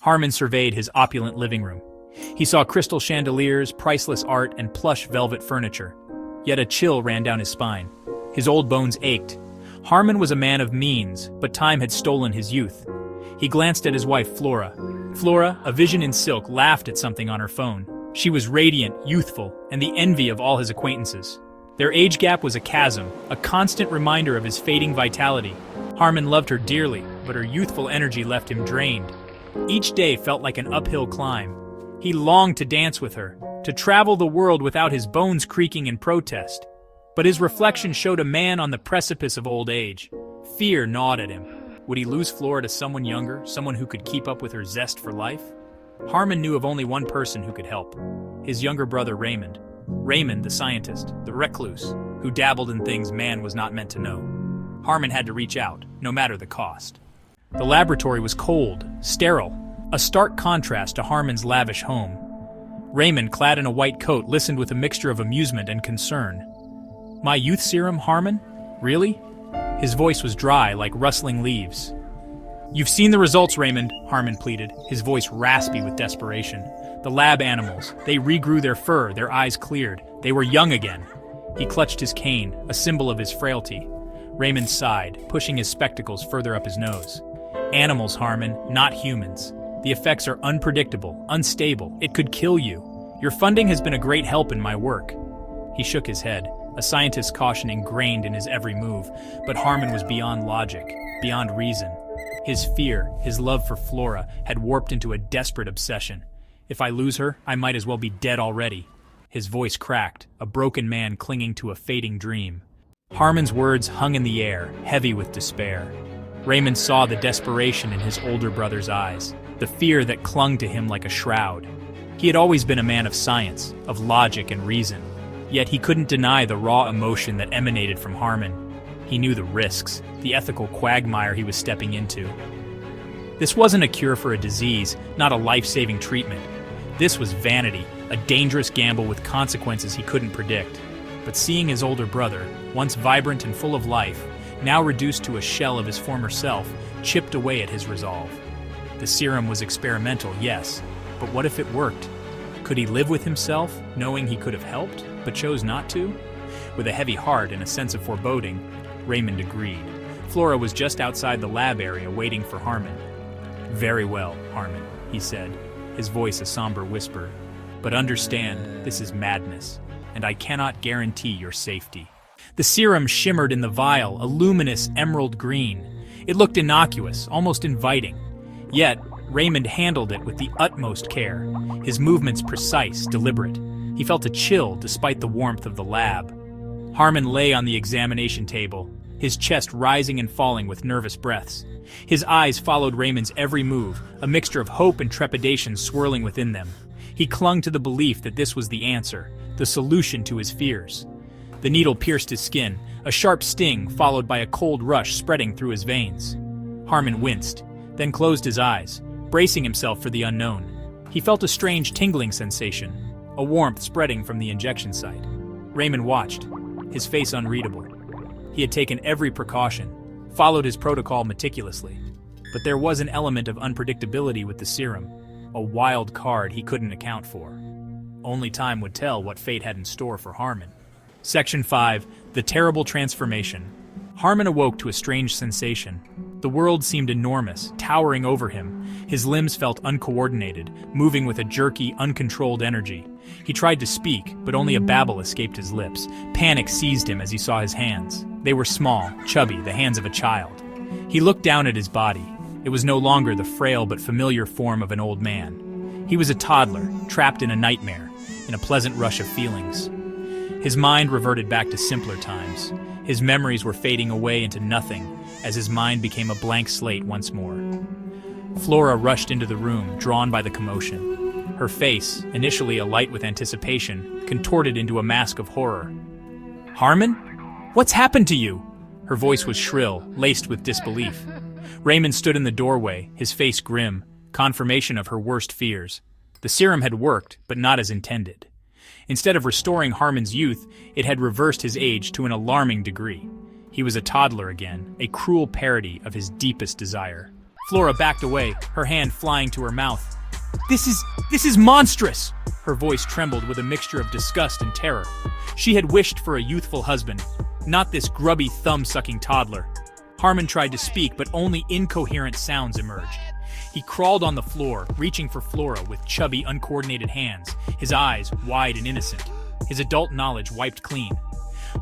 Harmon surveyed his opulent living room. He saw crystal chandeliers, priceless art, and plush velvet furniture. Yet a chill ran down his spine. His old bones ached. Harmon was a man of means, but time had stolen his youth. He glanced at his wife, Flora. Flora, a vision in silk, laughed at something on her phone. She was radiant, youthful, and the envy of all his acquaintances. Their age gap was a chasm, a constant reminder of his fading vitality. Harmon loved her dearly, but her youthful energy left him drained. Each day felt like an uphill climb. He longed to dance with her, to travel the world without his bones creaking in protest. But his reflection showed a man on the precipice of old age. Fear gnawed at him. Would he lose Flora to someone younger, someone who could keep up with her zest for life? Harmon knew of only one person who could help. His younger brother Raymond. Raymond, the scientist, the recluse, who dabbled in things man was not meant to know. Harmon had to reach out, no matter the cost. The laboratory was cold, sterile, a stark contrast to Harmon's lavish home. Raymond, clad in a white coat, listened with a mixture of amusement and concern. "My youth serum, Harmon? Really?" His voice was dry, like rustling leaves. "You've seen the results, Raymond," Harmon pleaded, his voice raspy with desperation. "The lab animals, they regrew their fur, their eyes cleared. They were young again." He clutched his cane, a symbol of his frailty. Raymond sighed, pushing his spectacles further up his nose. "Animals, Harmon, not humans. The effects are unpredictable, unstable. It could kill you. Your funding has been a great help in my work." He shook his head, a scientist's caution ingrained in his every move, but Harmon was beyond logic, beyond reason. His fear, his love for Flora, had warped into a desperate obsession. "If I lose her, I might as well be dead already." His voice cracked, a broken man clinging to a fading dream. Harmon's words hung in the air, heavy with despair. Raymond saw the desperation in his older brother's eyes, the fear that clung to him like a shroud. He had always been a man of science, of logic and reason, yet he couldn't deny the raw emotion that emanated from Harmon. He knew the risks, the ethical quagmire he was stepping into. This wasn't a cure for a disease, not a life-saving treatment. This was vanity, a dangerous gamble with consequences he couldn't predict. But seeing his older brother, once vibrant and full of life, now reduced to a shell of his former self, chipped away at his resolve. The serum was experimental, yes, but what if it worked? Could he live with himself, knowing he could have helped, but chose not to? With a heavy heart and a sense of foreboding, Raymond agreed. Flora was just outside the lab area waiting for Harmon. "Very well, Harmon," he said, his voice a somber whisper. "But understand, this is madness, and I cannot guarantee your safety." The serum shimmered in the vial, a luminous emerald green. It looked innocuous, almost inviting. Yet, Raymond handled it with the utmost care, his movements precise, deliberate. He felt a chill despite the warmth of the lab. Harmon lay on the examination table, his chest rising and falling with nervous breaths. His eyes followed Raymond's every move, a mixture of hope and trepidation swirling within them. He clung to the belief that this was the answer, the solution to his fears. The needle pierced his skin, a sharp sting followed by a cold rush spreading through his veins. Harmon winced, then closed his eyes, bracing himself for the unknown. He felt a strange tingling sensation, a warmth spreading from the injection site. Raymond watched, his face unreadable. He had taken every precaution, followed his protocol meticulously. But there was an element of unpredictability with the serum, a wild card he couldn't account for. Only time would tell what fate had in store for Harmon. Section 5. The Terrible Transformation. Harmon awoke to a strange sensation. The world seemed enormous, towering over him. His limbs felt uncoordinated, moving with a jerky, uncontrolled energy. He tried to speak, but only a babble escaped his lips. Panic seized him as he saw his hands. They were small, chubby, the hands of a child. He looked down at his body. It was no longer the frail but familiar form of an old man. He was a toddler, trapped in a nightmare, in a pleasant rush of feelings. His mind reverted back to simpler times. His memories were fading away into nothing, as his mind became a blank slate once more. Flora rushed into the room, drawn by the commotion. Her face, initially alight with anticipation, contorted into a mask of horror. "Harmon? What's happened to you?" Her voice was shrill, laced with disbelief. Raymond stood in the doorway, his face grim, confirmation of her worst fears. The serum had worked, but not as intended. Instead of restoring Harmon's youth, it had reversed his age to an alarming degree. He was a toddler again, a cruel parody of his deepest desire. Flora backed away, her hand flying to her mouth. This is monstrous! Her voice trembled with a mixture of disgust and terror. She had wished for a youthful husband, not this grubby thumb-sucking toddler. Harmon tried to speak, but only incoherent sounds emerged. He crawled on the floor, reaching for Flora with chubby, uncoordinated hands, his eyes wide and innocent, his adult knowledge wiped clean.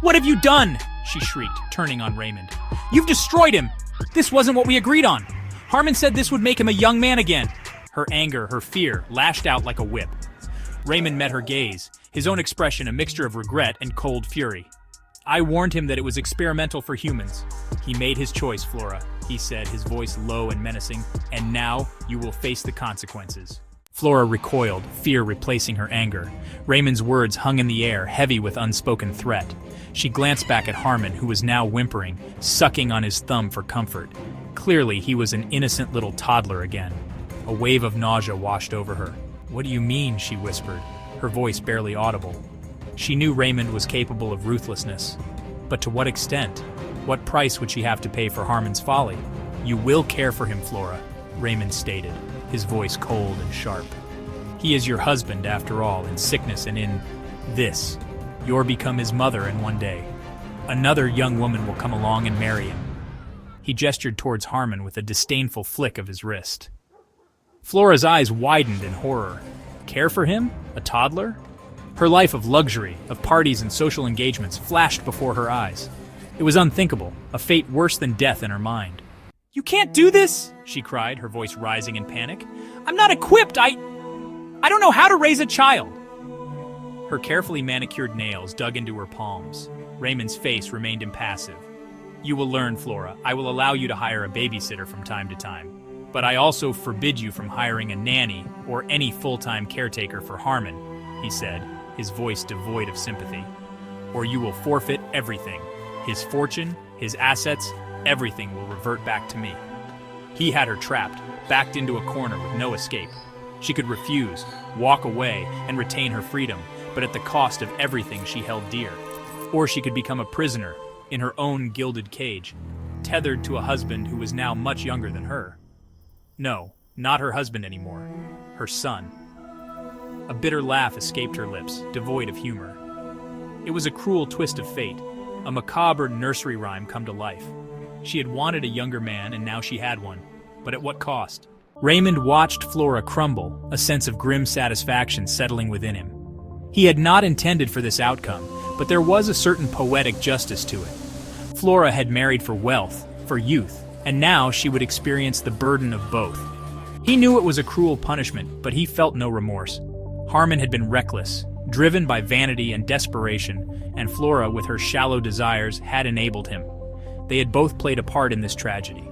"What have you done?" she shrieked, turning on Raymond. "You've destroyed him! This wasn't what we agreed on! Harmon said this would make him a young man again!" Her anger, her fear, lashed out like a whip. Raymond met her gaze, his own expression a mixture of regret and cold fury. "I warned him that it was experimental for humans. He made his choice, Flora," he said, his voice low and menacing, "and now you will face the consequences." Flora recoiled, fear replacing her anger. Raymond's words hung in the air, heavy with unspoken threat. She glanced back at Harmon, who was now whimpering, sucking on his thumb for comfort. Clearly, he was an innocent little toddler again. A wave of nausea washed over her. "What do you mean?" she whispered, her voice barely audible. She knew Raymond was capable of ruthlessness. But to what extent? What price would she have to pay for Harmon's folly? "You will care for him, Flora," Raymond stated, his voice cold and sharp. "He is your husband, after all, in sickness and in this. You'll become his mother in one day. Another young woman will come along and marry him." He gestured towards Harmon with a disdainful flick of his wrist. Flora's eyes widened in horror. Care for him? A toddler? Her life of luxury, of parties and social engagements flashed before her eyes. It was unthinkable, a fate worse than death in her mind. "You can't do this!" she cried, her voice rising in panic. "I'm not equipped! I don't know how to raise a child!" Her carefully manicured nails dug into her palms. Raymond's face remained impassive. "You will learn, Flora. I will allow you to hire a babysitter from time to time. But I also forbid you from hiring a nanny or any full-time caretaker for Harmon," he said, his voice devoid of sympathy. "Or you will forfeit everything. His fortune, his assets, everything will revert back to me." He had her trapped, backed into a corner with no escape. She could refuse, walk away, and retain her freedom, but at the cost of everything she held dear. Or she could become a prisoner, in her own gilded cage, tethered to a husband who was now much younger than her. No, not her husband anymore. Her son. A bitter laugh escaped her lips, devoid of humor. It was a cruel twist of fate, a macabre nursery rhyme come to life. She had wanted a younger man, and now she had one. But at what cost? Raymond watched Flora crumble, a sense of grim satisfaction settling within him. He had not intended for this outcome, but there was a certain poetic justice to it. Flora had married for wealth, for youth, and now she would experience the burden of both. He knew it was a cruel punishment, but he felt no remorse. Harmon had been reckless, driven by vanity and desperation, and Flora, with her shallow desires, had enabled him. They had both played a part in this tragedy.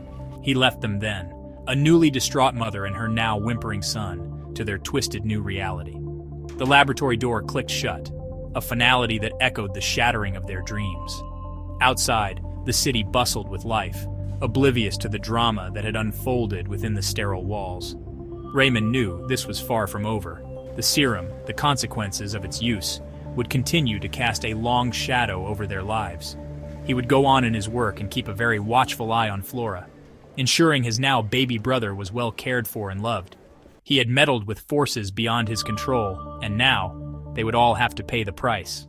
He left them then, a newly distraught mother and her now whimpering son, to their twisted new reality. The laboratory door clicked shut, a finality that echoed the shattering of their dreams. Outside, the city bustled with life, oblivious to the drama that had unfolded within the sterile walls. Raymond knew this was far from over. The serum, the consequences of its use, would continue to cast a long shadow over their lives. He would go on in his work and keep a very watchful eye on Flora, ensuring his now baby brother was well cared for and loved. He had meddled with forces beyond his control, and now they would all have to pay the price.